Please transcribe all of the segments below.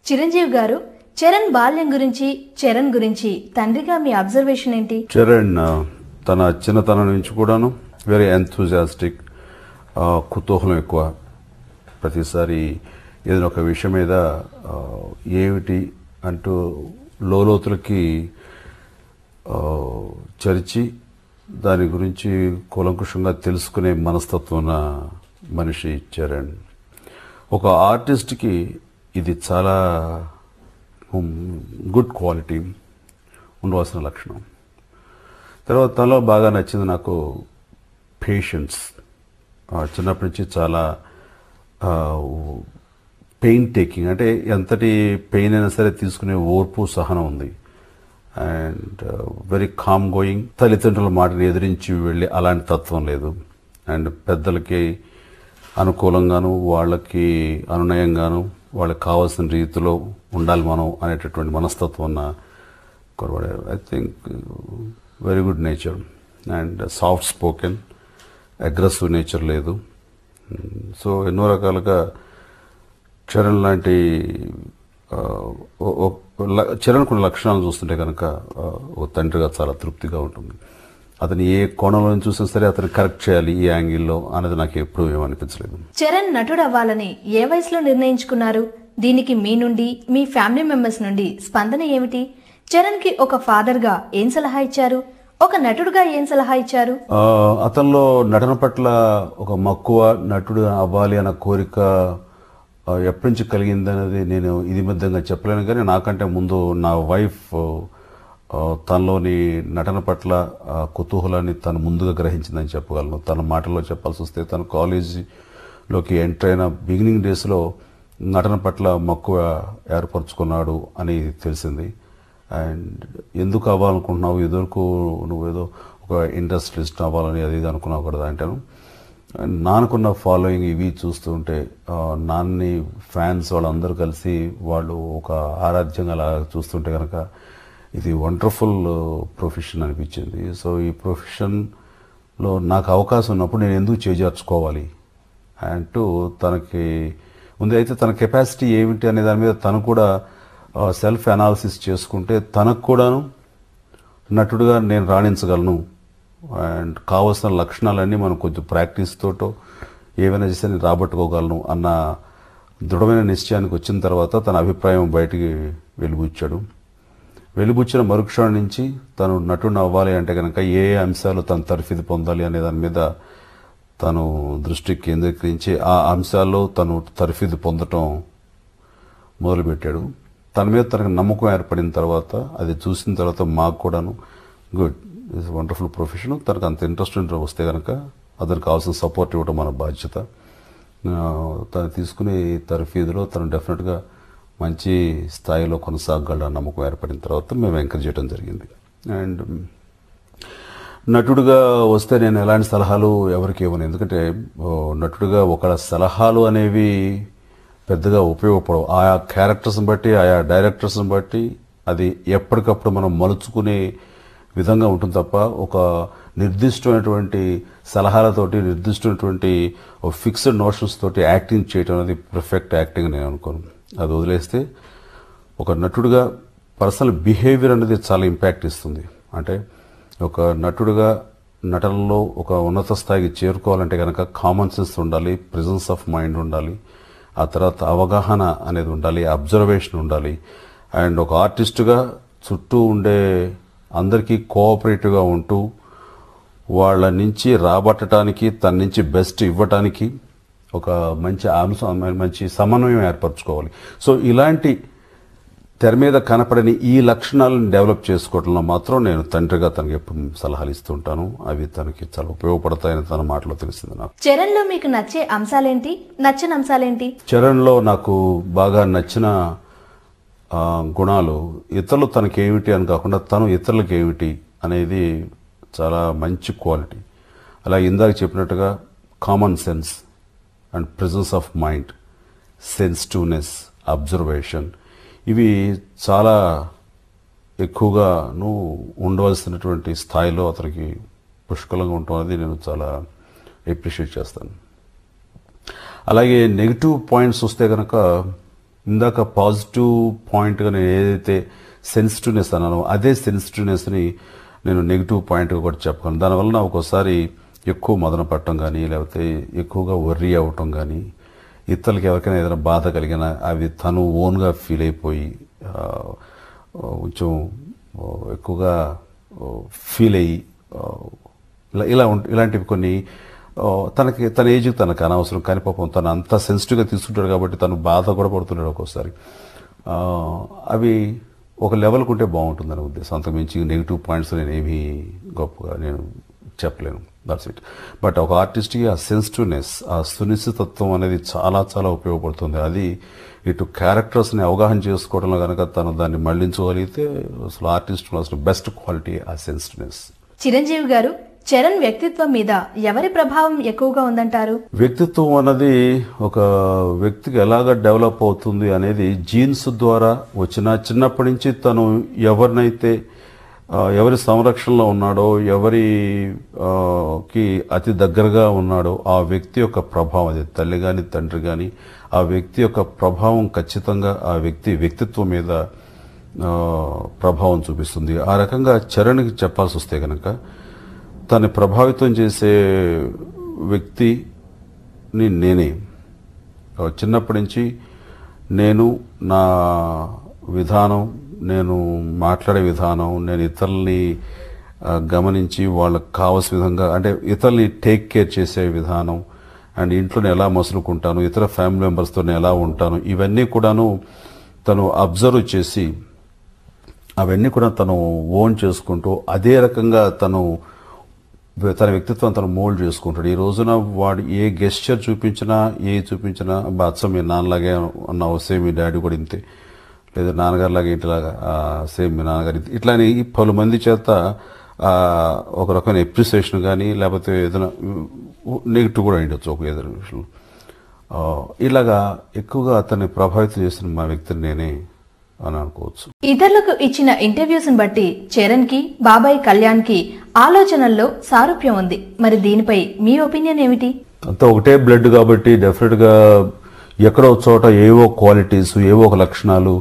చిరంజీవి గారు, చరణ్ బాల్యం గురించి, చరణ్ గురించి తండ్రిగా మీ అబ్జర్వేషన్ ఏంటి? చరణ్ తన చిన్నతనం నుంచి కూడాను వెరీ ఎంథూజియాస్టిక్, కుతూహలం ఎక్కువ. ప్రతిసారి ఏదైనా ఒక విషయం మీద ఏమిటి అంటూ లోతులకి చరిచి దాని గురించి కూలంకుషంగా తెలుసుకునే మనస్తత్వం ఉన్న మనిషి చరణ్. ఒక ఆర్టిస్ట్కి ఇది చాలా గుడ్ క్వాలిటీ ఉండవలసిన లక్షణం. తర్వాత తనలో బాగా నచ్చింది నాకు పేషెన్స్. చిన్నప్పటి నుంచి చాలా పెయిన్ టేకింగ్, అంటే ఎంతటి పెయిన్ అయినా సరే తీసుకునే ఓర్పు, సహనం ఉంది. And very calm going. తల్లిదండ్రుల మాటని ఎదిరించి వెళ్ళి అలాంటి తత్వం లేదు. అండ్ పెద్దలకి అనుకూలంగాను, వాళ్ళకి అనునయంగాను, వాళ్ళకి కావాల్సిన రీతిలో ఉండాలి మనం అనేటటువంటి మనస్తత్వం ఉన్న కుర్రాడు. I think very good nature and soft spoken, aggressive nature లేదు. సో ఎన్నో రకాలుగా చరణ్ లాంటి చరణ్ కొన్ని లక్షణాలు చూస్తుంటే కనుక ఒక తండ్రిగా చాలా తృప్తిగా ఉంటుంది. అతను ఏ కోణంలో చూసినా సరే అతను కరెక్ట్ చేయాలి ఈ యాంగిల్లో అనేది నాకు ఎప్పుడూ ఏమనిపించలేదు. చరణ్ నటుడు అవ్వాలని ఏ వయసులో నిర్ణయించుకున్నారు? దీనికి మీ నుండి, మీ ఫ్యామిలీ మెంబర్స్ నుండి స్పందన ఏమిటి? చరణ్ కి ఒక ఫాదర్ గా ఏం సలహా ఇచ్చారు? ఒక నటుడుగా ఏం సలహా ఇచ్చారు? అతనిలో నటన పట్ల ఒక మక్కువ, నటుడు అవ్వాలి అన్న కోరిక ఎప్పటి నుంచి కలిగింది అనేది నేను ఇది మధ్యంగా చెప్పలేను. కానీ నాకంటే ముందు నా వైఫ్ తనలోని నటన పట్ల కుతూహలాన్ని తను ముందుగా గ్రహించిందని చెప్పగలను. తన మాటల్లో చెప్పాల్సి వస్తే తను కాలేజీలోకి ఎంటర్ అయిన బిగినింగ్ డేస్లో నటన పట్ల మక్కువ ఏర్పరచుకున్నాడు అని తెలిసింది. అండ్ ఎందుకు అవ్వాలనుకుంటున్నావు, ఇదివరకు నువ్వేదో ఒక ఇండస్ట్రియలిస్ట్ అవ్వాలని అది ఇది అనుకున్నావు కదా అంటాను. నాన్నకున్న ఫాలోయింగ్ ఇవి చూస్తూ ఉంటే నాన్ని ఫ్యాన్స్ వాళ్ళందరూ కలిసి వాళ్ళు ఒక ఆరాధ్యంగా అలా చూస్తుంటే కనుక ఇది వండర్ఫుల్ ప్రొఫెషన్ అనిపించింది. సో ఈ ప్రొఫెషన్లో నాకు అవకాశం ఉన్నప్పుడు నేను ఎందుకు చేజార్చుకోవాలి అంటూ తనకి ఉంది. అయితే తన కెపాసిటీ ఏమిటి అనే దాని మీద తను కూడా సెల్ఫ్ అనాలిసిస్ చేసుకుంటే తనకు కూడాను నటుడుగా నేను రాణించగలను అండ్ కావాల్సిన లక్షణాలన్నీ మనం కొంచెం ప్రాక్టీస్ తోటో ఏమైనా చేస్తే నేను రాబట్టుకోగలను అన్న దృఢమైన నిశ్చయానికి వచ్చిన తర్వాత తన అభిప్రాయం బయటికి వెలిబుచ్చిన మరుక్షణం నుంచి తను నటుడు అవ్వాలి అంటే కనుక ఏ అంశాలు తను తర్ఫీదు పొందాలి అనే దాని మీద తను దృష్టి కేంద్రీకరించి ఆ అంశాల్లో తను తర్ఫీదు పొందటం మొదలుపెట్టాడు. తన మీద తనకు నమ్మకం ఏర్పడిన తర్వాత అది చూసిన తర్వాత మాకు కూడాను గుడ్, ఇట్స్ వండర్ఫుల్ ప్రొఫెషన్. తనకు అంత ఇంట్రెస్ట్ వస్తే కనుక అతనికి కావాల్సిన సపోర్ట్ ఇవ్వడం మన బాధ్యత. తను తీసుకునే తర్ఫీదులో తను డెఫినెట్గా మంచి స్థాయిలో కొనసాగల నమ్మకం ఏర్పడిన తర్వాత మేము ఎంకరేజ్ చేయడం జరిగింది. అండ్ నటుడుగా వస్తే నేను ఎలాంటి సలహాలు ఎవరికి ఇవ్వను. ఎందుకంటే నటుడుగా ఒక సలహాలు అనేవి పెద్దగా ఉపయోగపడవు. ఆయా క్యారెక్టర్స్ని బట్టి, ఆయా డైరెక్టర్స్ని బట్టి అది ఎప్పటికప్పుడు మనం మలుచుకునే విధంగా ఉంటుంది తప్ప ఒక నిర్దిష్టమైనటువంటి సలహాలతోటి, నిర్దిష్టమైనటువంటి ఫిక్స్డ్ నోషన్స్ తోటి యాక్టింగ్ చేయడం అనేది పర్ఫెక్ట్ యాక్టింగ్ నేను అనుకోను. అది వదిలేస్తే ఒక నటుడుగా పర్సనల్ బిహేవియర్ అనేది చాలా ఇంపాక్ట్ ఇస్తుంది. అంటే ఒక నటుడుగా నటనలో ఒక ఉన్నత స్థాయికి చేరుకోవాలంటే కనుక కామన్ సెన్స్ ఉండాలి, ప్రెజెన్స్ ఆఫ్ మైండ్ ఉండాలి, ఆ తర్వాత అవగాహన అనేది ఉండాలి, అబ్జర్వేషన్ ఉండాలి. అండ్ ఒక ఆర్టిస్టుగా చుట్టూ ఉండే అందరికీ కోఆపరేటివ్గా ఉంటూ వాళ్ళ నుంచి రాబట్టడానికి, తన నుంచి బెస్ట్ ఇవ్వటానికి ఒక మంచి సమన్వయం ఏర్పరచుకోవాలి. సో ఇలాంటి తెర మీద కనపడని ఈ లక్షణాలను డెవలప్ చేసుకోవడంలో మాత్రం నేను తండ్రిగా తనకి ఎప్పుడు సలహాలు ఇస్తూ ఉంటాను. అవి తనకి చాలా ఉపయోగపడతాయని తన మాటలో తెలిసింది నాకు. చరణ్ లో మీకు నచ్చే అంశాలేంటి, నచ్చని అంశాలేంటి? చరణ్ లో నాకు బాగా నచ్చిన గుణాలు ఇతరులు తనకేమిటి అని కాకుండా తను ఇతరులకు ఏమిటి అనేది చాలా మంచి క్వాలిటీ. అలా ఇందాక చెప్పినట్టుగా common sense and presence of mind, sensitiveness, observation, ఇవి చాలా ఎక్కువగాను ఉండవలసినటువంటి స్థాయిలో అతనికి పుష్కలంగా ఉండటం అనేది నేను చాలా అప్రిషియేట్ చేస్తాను. అలాగే నెగిటివ్ పాయింట్స్ వస్తే కనుక ఇందాక పాజిటివ్ పాయింట్గా నేను ఏదైతే సెన్సిటివ్నెస్ అన్నానో అదే సెన్సిటివ్నెస్ని నేను నెగిటివ్ పాయింట్గా కూడా చెప్పగలను. దానివల్ల ఒక్కోసారి ఎక్కువ మదన పట్టడం కానీ, లేకపోతే ఎక్కువగా వర్రీ అవ్వటం కానీ, ఇతరులకి ఎవరికైనా ఏదైనా బాధ కలిగినా అవి తను ఓన్గా ఫీల్ అయిపోయి కొంచెం ఎక్కువగా ఫీల్ అయ్యి ఇలాంటివి కొన్ని తన ఏజ్ తనకు అనవసరం కానీ పాపం తను అంత సెన్సిటివ్గా తీసుకుంటాడు కాబట్టి తను బాధ కూడా పడుతున్నాడు ఒక్కోసారి. అవి ఒక లెవెల్కి ఉంటే బాగుంటుందని ఉద్దేశం. అంతకు మించి నెగిటివ్ పాయింట్స్ నేను ఏమీ గొప్పగా నేను చెప్పలేను. That's it. బట్ ఒక ఆర్టిస్ట్కి ఆ సెన్సిటివ్నెస్, ఆ సునిశ్చితత్వం అనేది చాలా చాలా ఉపయోగపడుతుంది. అది ఇటు క్యారెక్టర్స్ని అవగాహన చేసుకోవడంలో కనుక తను దాన్ని మళ్లించగలిగితే అసలు ఆర్టిస్ట్ అసలు బెస్ట్ క్వాలిటీ ఆ సెన్సిటివ్నెస్. చిరంజీవి గారు, చరణ్ వ్యక్తిత్వం మీద ఎవరి ప్రభావం ఎక్కువగా ఉందంటారు? వ్యక్తిత్వం అన్నది ఒక వ్యక్తికి ఎలాగ డెవలప్ అవుతుంది అనేది జీన్స్ ద్వారా వచ్చిన, చిన్నప్పటి నుంచి తను ఎవరినైతే ఎవరి సంరక్షణలో ఉన్నాడో, ఎవరికి అతి దగ్గరగా ఉన్నాడో ఆ వ్యక్తి యొక్క ప్రభావం, అది తల్లి కానీ తండ్రి కానీ, ఆ వ్యక్తి యొక్క ప్రభావం ఖచ్చితంగా ఆ వ్యక్తిత్వం మీద ప్రభావం చూపిస్తుంది. ఆ రకంగా చరణ్కి చెప్పాల్సి వస్తే కనుక తను ప్రభావితం చేసే వ్యక్తిని నేనే. చిన్నప్పటి నుంచి నేను నా విధానం, నేను మాట్లాడే విధానం, నేను ఇతరుల్ని గమనించి వాళ్ళకి కావాల్సిన విధంగా, అంటే ఇతరుల్ని టేక్ కేర్ చేసే విధానం, అండ్ ఇంట్లోనే ఎలా మసులుకుంటాను, ఇతర ఫ్యామిలీ మెంబర్స్తో ఎలా ఉంటాను, ఇవన్నీ కూడాను తను అబ్జర్వ్ చేసి అవన్నీ కూడా తను ఓన్ చేసుకుంటూ అదే రకంగా తన వ్యక్తిత్వం తను మోల్డ్ చేసుకుంటాడు. ఈ రోజున వాడు ఏ గెస్చర్ చూపించినా అచ్చం మీ నాన్నలాగే అన్నావు, సేమ్ మీ డాడీ కూడా ఇంతే, లేదా నాన్నగారిలాగా ఇంటిలాగా సేమ్ మీ నాన్నగారి ఇట్లా అని పలు మంది చేత ఒక రకమైన ఎప్రిసియేషన్ కానీ, లేకపోతే ఏదైనా నెగిటివ్ కూడా ఉండొచ్చు ఒక ఏదైనా విషయంలో. ఇలాగా ఎక్కువగా అతన్ని ప్రభావితం చేసిన మా వ్యక్తిని నేనే అని అనుకోవచ్చు. ఇతరులకు ఇచ్చిన ఇంటర్వ్యూస్ బట్టి చరణ్ కి, బాబాయ్ కళ్యాణ్ కి ఆలోచనల్లో సారూప్యం ఉంది. మరి దీనిపై మీ ఒపీనియన్ ఏమిటి? అంతా ఒకటే బ్లడ్ కాబట్టి డెఫినెట్ గా ఎక్కడో చోట ఏవో క్వాలిటీస్, ఏవో ఒక లక్షణాలు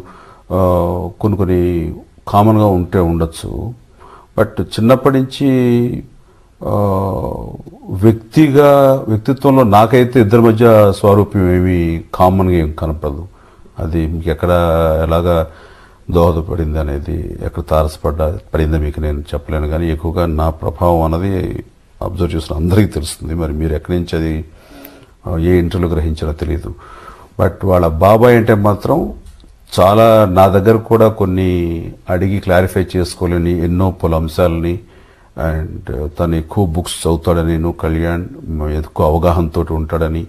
కొన్ని కామన్ గా ఉండొచ్చు. బట్ చిన్నప్పటి నుంచి వ్యక్తిత్వంలో నాకైతే ఇద్దరి మధ్య స్వారూప్యం ఏమి కామన్ గా ఏం కనపడదు. అది మీకు ఎక్కడ ఎలాగా దోహదపడింది అనేది, ఎక్కడ పడిందో మీకు నేను చెప్పలేను. కానీ ఎక్కువగా నా ప్రభావం అన్నది అబ్జర్వ్ చేసిన అందరికీ తెలుస్తుంది. మరి మీరు ఎక్కడి నుంచి అది ఏ ఇంటర్వ్యూలో గ్రహించారో తెలియదు. బట్ వాళ్ళ బాబాయ్ అంటే మాత్రం చాలా నా దగ్గర కూడా కొన్ని అడిగి క్లారిఫై చేసుకోలేని ఎన్నో పలు అంశాలని, అండ్ తను ఎక్కువ బుక్స్ చదువుతాడని, కళ్యాణ్ ఎక్కువ అవగాహనతో ఉంటాడని,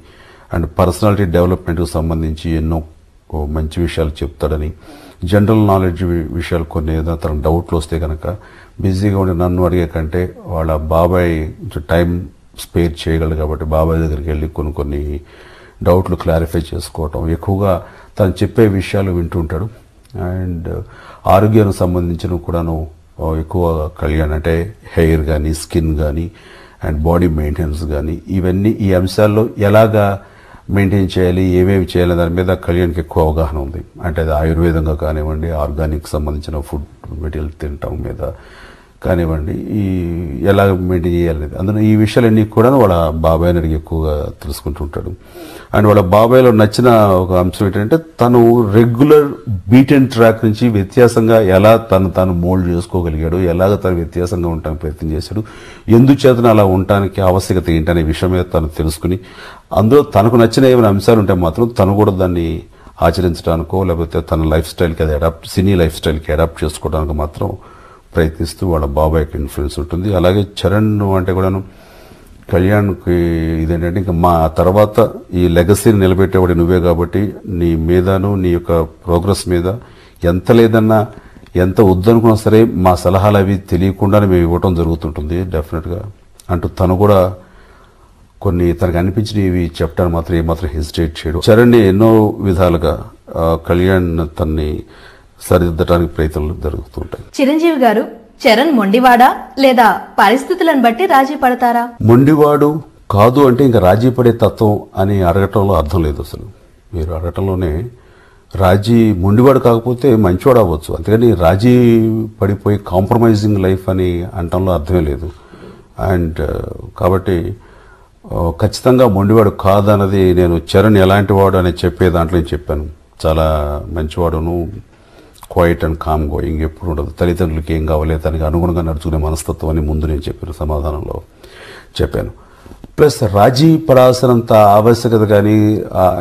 అండ్ పర్సనాలిటీ డెవలప్మెంట్కి సంబంధించి ఎన్నో మంచి విషయాలు చెప్తాడని, జనరల్ నాలెడ్జ్ విషయాలు కొన్ని ఏదైనా తనకు డౌట్లు వస్తే కనుక బిజీగా ఉండి నన్ను అడిగే కంటే వాళ్ళ బాబాయ్ టైం స్పేర్ చేయగలడు కాబట్టి బాబాయ్ దగ్గరికి వెళ్ళి కొన్ని డౌట్లు క్లారిఫై చేసుకోవటం, ఎక్కువగా తను చెప్పే విషయాలు వింటుంటాడు. అండ్ ఆరోగ్యానికి సంబంధించిన కూడాను ఎక్కువ కళ్యాణ్ అంటే హెయిర్ కానీ, స్కిన్ కానీ, అండ్ బాడీ మెయింటెనెన్స్ కానీ, ఇవన్నీ ఈ అంశాల్లో ఎలాగా మెయింటైన్ చేయాలి, ఏమేమి చేయాలి దాని మీద కళ్యాణ్కి ఎక్కువ అవగాహన ఉంది. అంటే అది ఆయుర్వేదంగా కానివ్వండి, ఆర్గానిక్ సంబంధించిన ఫుడ్ మెటీరియల్ తినటం మీద కానివ్వండి, ఈ ఎలా మెయింటైన్ చేయాలి అందులో ఈ విషయాలన్నీ కూడా వాళ్ళ బాబాయ్ అడిగి ఎక్కువగా తెలుసుకుంటుంటాడు. అండ్ వాళ్ళ బాబాయ్లో నచ్చిన ఒక అంశం ఏంటంటే తను రెగ్యులర్ బీట్ అండ్ ట్రాక్ నుంచి వ్యత్యాసంగా ఎలా తాను మోల్డ్ చేసుకోగలిగాడు, ఎలాగ తను వ్యత్యాసంగా ఉండటానికి ప్రయత్నం చేశాడు, ఎందుచేతన అలా ఉండటానికి ఆవశ్యకత ఏంటనే విషయం మీద తను తెలుసుకుని అందులో తనకు నచ్చిన ఏమైనా అంశాలు ఉంటే మాత్రం తను కూడా దాన్ని ఆచరించడానికో లేకపోతే తన లైఫ్ స్టైల్కి అది సినీ లైఫ్ స్టైల్కి అడాప్ట్ చేసుకోవడానికి మాత్రం ప్రయత్నిస్తూ వాళ్ళ బాబాయ్కి ఇన్ఫ్లుయెన్స్ ఉంటుంది. అలాగే చరణ్ అంటే కూడాను కళ్యాణ్కి ఇదేంటంటే ఇంకా మా తర్వాత ఈ లెగసీని నిలబెట్టేవాడు నువ్వే కాబట్టి నీ మీదను నీ యొక్క ప్రోగ్రెస్ మీద ఎంత లేదన్నా ఎంత వద్దనుకున్నా సరే మా సలహాలు అవి తెలియకుండానే మేము ఇవ్వటం జరుగుతుంటుంది డెఫినెట్గా అంటూ తను కూడా కొన్ని తనకు అనిపించినవి చెప్పడానికి మాత్రం ఏమాత్రం హెసిటేట్ చేయడు. చరణ్ని ఎన్నో విధాలుగా కళ్యాణ్ తన్ని సరిదిద్దడానికి ప్రయత్నాలు జరుగుతుంటాయి. చిరంజీవి గారు, చరణ్ మొండివాడా లేదా పరిస్థితులను బట్టి రాజీ పడతారా? మొండివాడు కాదు అంటే ఇంకా రాజీ పడే తత్వం అని అడగటంలో అర్థం లేదు. అసలు మీరు అడగటంలోనే రాజీ మొండివాడు కాకపోతే మంచివాడు అవ్వచ్చు, అంతేగాని రాజీ పడిపోయి కాంప్రమైజింగ్ లైఫ్ అని అంటంలో అర్థమే లేదు. అండ్ కాబట్టి ఖచ్చితంగా మొండివాడు కాదన్నది నేను చరణ్ ఎలాంటి వాడు అని చెప్పే దాంట్లో నేను చెప్పాను. చాలా మంచివాడును, క్వైట్ అండ్ కామ్ గోయింగ్, ఎప్పుడు ఉండదు, తల్లిదండ్రులకి ఏం కావాలి దానికి అనుగుణంగా నడుచుకునే మనస్తత్వం అని ముందు నేను చెప్పాను, సమాధానంలో చెప్పాను. ప్లస్ రాజీ పడాల్సినంత ఆవశ్యకత కానీ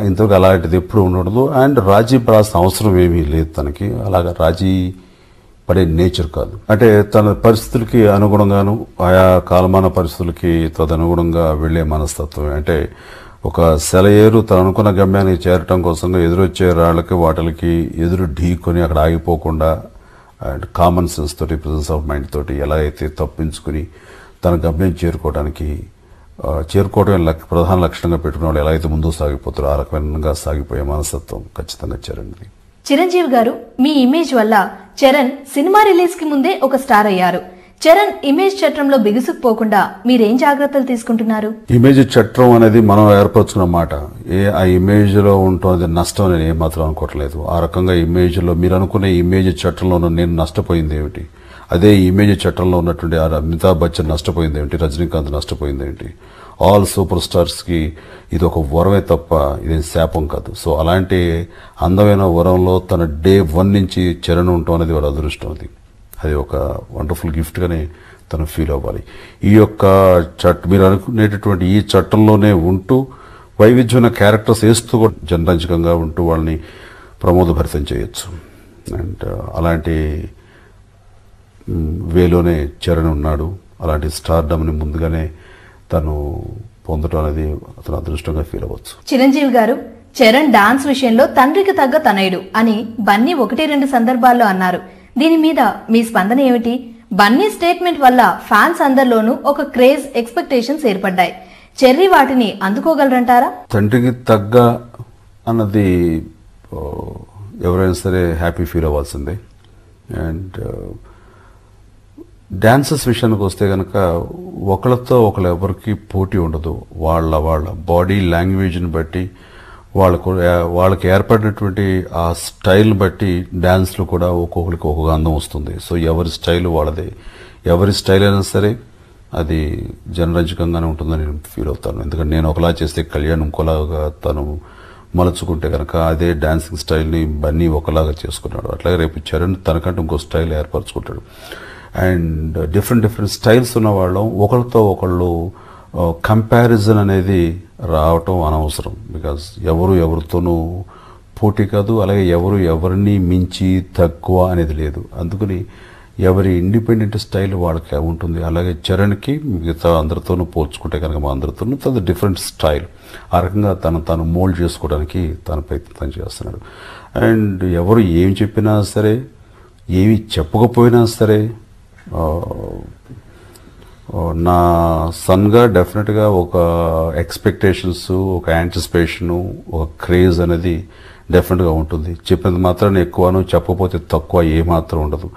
ఇంతవరకు అలాంటిది ఎప్పుడు ఉండదు. అండ్ రాజీ పడాల్సిన అవసరం ఏమీ లేదు తనకి, అలాగా రాజీ పడే నేచర్ కాదు. అంటే తన పరిస్థితులకి అనుగుణంగాను, ఆయా కాలమాన పరిస్థితులకి తదనుగుణంగా వెళ్లే మనస్తత్వం. అంటే ఒక సెలయేరు తను అనుకున్న గమ్యానికి చేరటం కోసంగా ఎదురొచ్చే రాళ్లకి వాటికి ఎదురు ఢీకొని అక్కడ ఆగిపోకుండా అండ్ కామన్ సెన్స్ తోటి, ప్రెజెన్స్ ఆఫ్ మైండ్ తోటి ఎలా అయితే తప్పించుకుని తన గమ్యం చేరుకోవడం ప్రధాన లక్షణంగా పెట్టుకున్న వాళ్ళు ఎలా అయితే ముందుకు సాగిపోతారో ఆ రకమైనగా సాగిపోయే మనస్తత్వం ఖచ్చితంగా చరణ్ది. చిరంజీవి గారు, మీ ఇమేజ్ వల్ల చరణ్ సినిమా రిలీజ్ కి ముందే ఒక స్టార్ అయ్యారు. చరణ్ ఇమేజ్ చట్రంలో బిగుసుకుపోకుండా మీరేం జాగ్రత్తలు తీసుకుంటున్నారు? ఇమేజ్ చట్రం అనేది మనం ఏర్పరచుకున్న మాట. ఆ ఇమేజ్ లో ఉంటుంది నష్టం నేను ఏమాత్రం అనుకోవట్లేదు. ఆ రకంగా ఇమేజ్ లో మీరు అనుకునే ఇమేజ్ చట్టంలో నేను నష్టపోయింది ఏమిటి, అదే ఇమేజ్ చట్టంలో ఉన్నటువంటి అమితాబ్ బచ్చన్ నష్టపోయింది ఏమిటి, రజనీకాంత్ నష్టపోయింది ఏమిటి. ఆల్ సూపర్ స్టార్స్ కి ఇది ఒక వరమే తప్ప ఇదేం శాపం కాదు. సో అలాంటి అందమైన వరంలో తన డే 1 నుంచి చరణ్ ఉండటం అనేది వాడు అదృష్టం. అది ఒక వండర్ఫుల్ గిఫ్ట్ గానే తను ఫీల్ అవ్వాలి. ఈ యొక్క మీరు అనుకునేటటువంటి ఈ చట్టంలోనే ఉంటూ వైవిధ్యమైన క్యారెక్టర్స్ వేస్తూ కూడా జనరంజకంగా ఉంటూ వాళ్ళని ప్రమోదభరితం చేయొచ్చు. అండ్ అలాంటి వేలోనే చరణ్ ఉన్నాడు. అలాంటి స్టార్డమ్ని ముందుగానే తను పొందడం అనేది అతను అదృష్టంగా ఫీల్ అవ్వచ్చు. చిరంజీవి గారు, చరణ్ డాన్స్ విషయంలో తండ్రికి తగ్గ తనయుడు అని బన్నీ 1-2 సందర్భాల్లో అన్నారు. దీని మీద మీ స్పందన ఏమిటి? బన్నీ స్టేట్మెంట్ వల్ల ఫ్యాన్స్ అందరిలోనూ ఒక క్రేజ్, ఎక్స్పెక్టేషన్స్ ఏర్పడ్డాయి. చెర్రీ వాటిని అందుకోగలరంటారా? తండ్రికి తగ్గ అన్నది ఎవరైనా సరే హ్యాపీ ఫీల్ అవ్వాల్సిందే. అండ్ డాన్సెస్ విషయానికి వస్తే కనుక ఒకళ్ళతో ఒకళ్ళు ఎవరికి పోటీ ఉండదు. వాళ్ళ బాడీ లాంగ్వేజ్ని బట్టి వాళ్ళకి ఏర్పడినటువంటి ఆ స్టైల్ బట్టి డాన్స్లో కూడా ఒక్కొక్కరికి ఒక్కొక్క అందం వస్తుంది. సో ఎవరి స్టైల్ వాళ్ళదే. ఎవరి స్టైల్ అయినా సరే అది జనరంజకంగానే ఉంటుందని నేను ఫీల్ అవుతాను. ఎందుకంటే నేను ఒకలా చేస్తే కళ్యాణ్ ఇంకోలాగా తను మలుచుకుంటే కనుక అదే డాన్సింగ్ స్టైల్ని బన్నీ ఒకలాగా చేసుకున్నాడు. అట్లాగే రేపు చరణ్ తనకంటే ఇంకో స్టైల్ ఏర్పరచుకుంటాడు. అండ్ డిఫరెంట్ స్టైల్స్ ఉన్న వాళ్ళం ఒకరితో ఒకళ్ళు కంపారిజన్ అనేది రావటం అనవసరం. బికాజ్ ఎవరితోనూ పోటీ కాదు, అలాగే ఎవరిని మించి తక్కువ అనేది లేదు. అందుకని ఎవరి ఇండిపెండెంట్ స్టైల్ వాళ్ళకి ఉంటుంది. అలాగే చరణ్కి మిగతా అందరితోనూ పోల్చుకుంటే కనుక మా అందరితోనూ తన డిఫరెంట్ స్టైల్. ఆ రకంగా తను మోల్డ్ చేసుకోవడానికి తన ప్రయత్నం చేస్తున్నాడు. అండ్ ఎవరు ఏమి చెప్పినా సరే, ఏమి చెప్పకపోయినా సరే, నా సన్గా డెఫినెట్గా ఒక ఎక్స్పెక్టేషన్స్, ఒక యాంటిసిపేషను, ఒక క్రేజ్ అనేది డెఫినెట్గా ఉంటుంది. చెప్పినంత మాత్రాన్ని ఎక్కువను, చెప్పకపోతే తక్కువ ఏమాత్రం ఉండదు.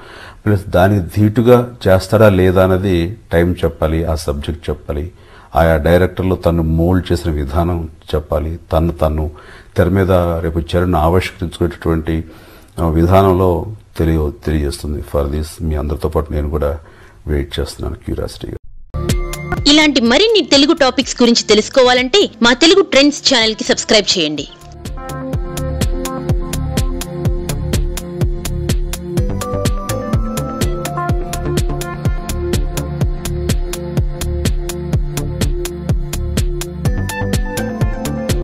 ప్లస్ దానికి ధీటుగా చేస్తాడా లేదా అనేది టైం చెప్పాలి, ఆ సబ్జెక్ట్ చెప్పాలి, ఆయా డైరెక్టర్లు తను మోల్డ్ చేసిన విధానం చెప్పాలి, తను తెర మీద రేపు చరణ్ ఆవిష్కరించుకునేటటువంటి విధానంలో తెలియజేస్తుంది. ఫర్ దిస్ మీ అందరితో పాటు నేను కూడా వెయిట్ చేస్తున్నాను క్యూరియాసిటీగా. ఇలాంటి మరిన్ని తెలుగు టాపిక్స్ గురించి తెలుసుకోవాలంటే మా తెలుగు ట్రెండ్స్ ఛానల్ కి సబ్స్క్రైబ్ చేయండి.